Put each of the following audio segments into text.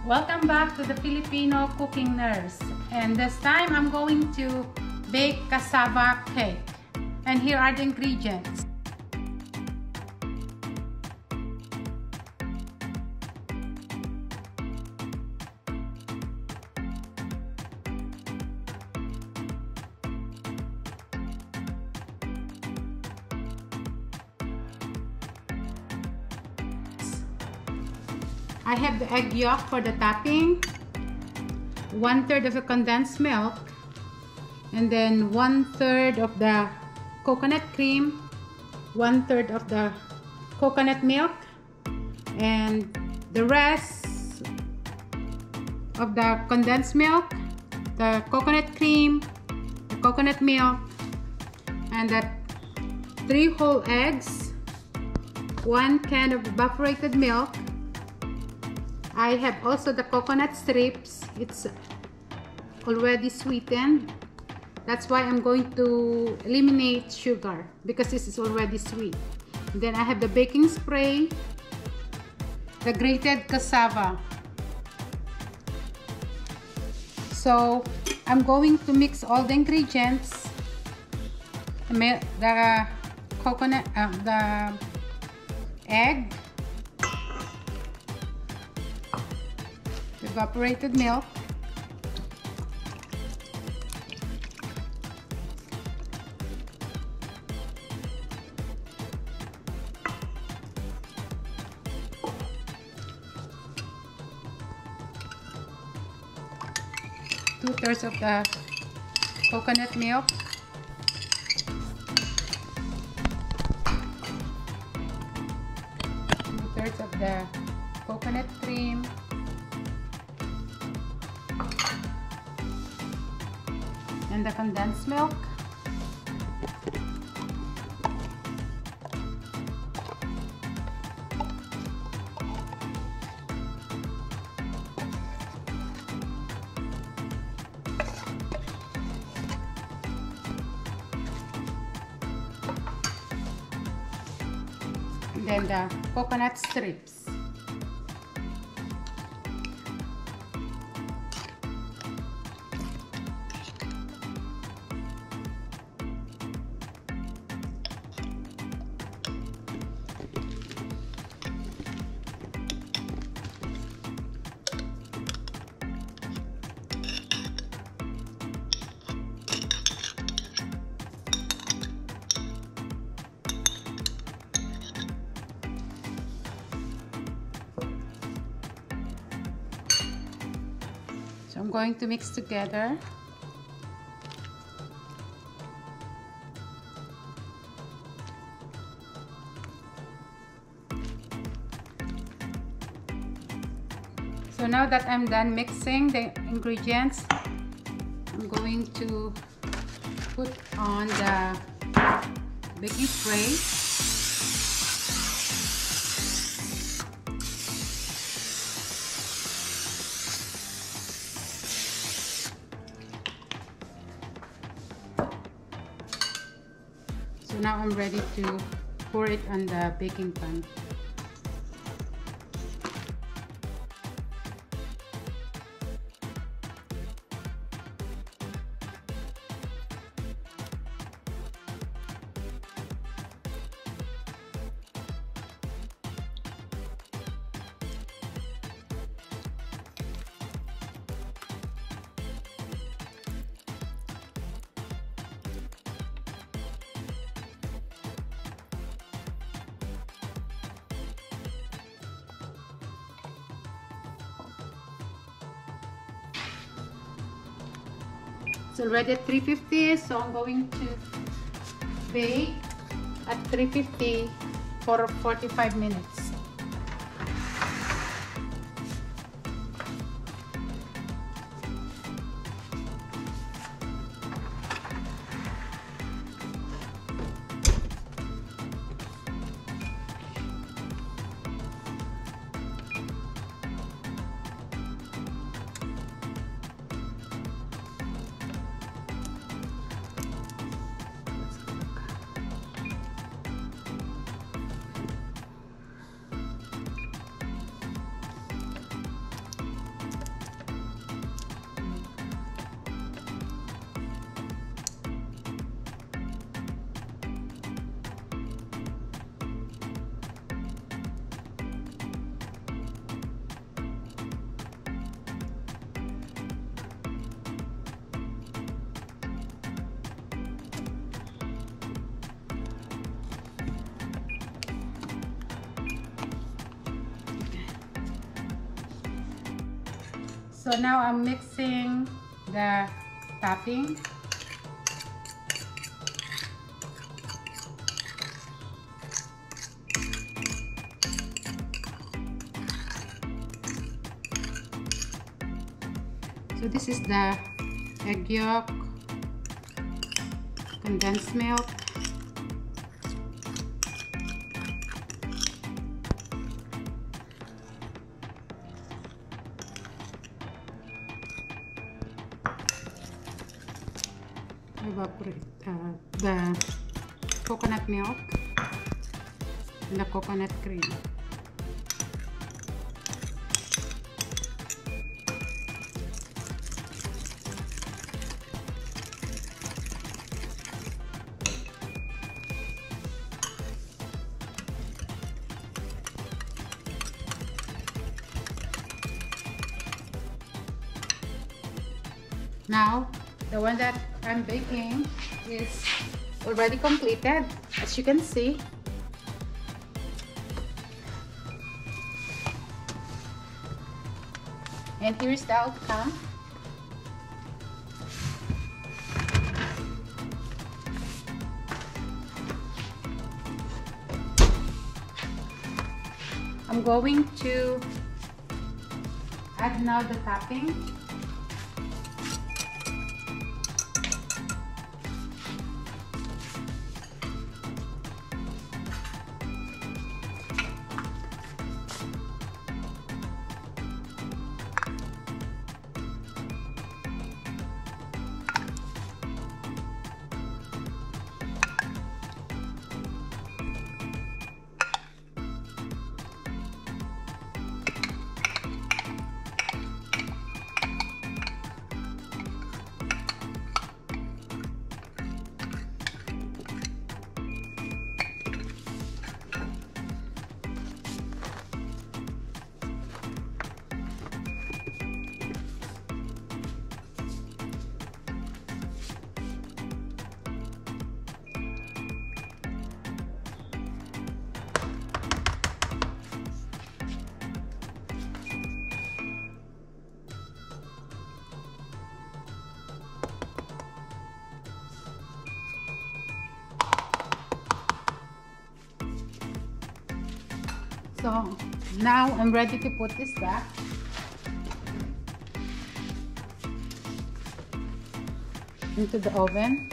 Welcome back to the Filipino Cooking Nurse, and this time I'm going to bake cassava cake, and here are the ingredients. I have the egg yolk for the topping, 1/3 of the condensed milk, and then 1/3 of the coconut cream, 1/3 of the coconut milk, and the rest of the condensed milk, the coconut cream, the coconut milk, and the 3 whole eggs, 1 can of evaporated milk. I have also the coconut strips. It's already sweetened. That's why I'm going to eliminate sugar because this is already sweet. And then I have the baking spray, the grated cassava. So I'm going to mix all the ingredients. The coconut, the egg, evaporated milk, two-thirds of the coconut milk, two-thirds of the coconut cream, and the condensed milk, and then the coconut strips. So I'm going to mix together. So now that I'm done mixing the ingredients, I'm going to put on the baking spray. So now I'm ready to pour it on the baking pan. It's already at 350, so I'm going to bake at 350 for 45 minutes. So now I'm mixing the topping. So this is the egg yolk, condensed milk, the coconut milk, and the coconut cream. Now, the one that I'm baking is already completed, as you can see. And here's the outcome. I'm going to add now the topping. So now I'm ready to put this back. Into the oven.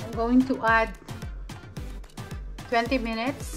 I'm going to add 20 minutes.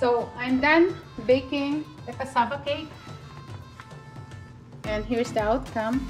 So I'm done baking the cassava cake, and here's the outcome.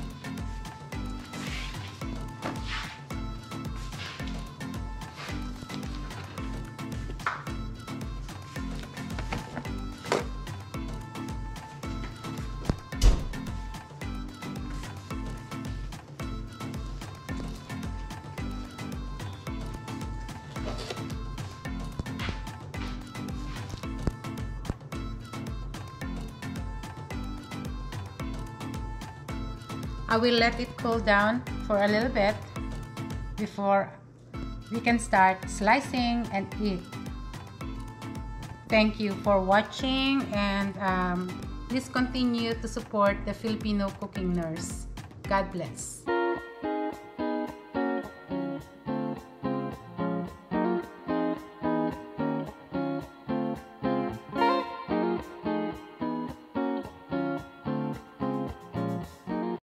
I will let it cool down for a little bit before we can start slicing and eat. Thank you for watching, and please continue to support the Filipino Cooking Nurse. God bless.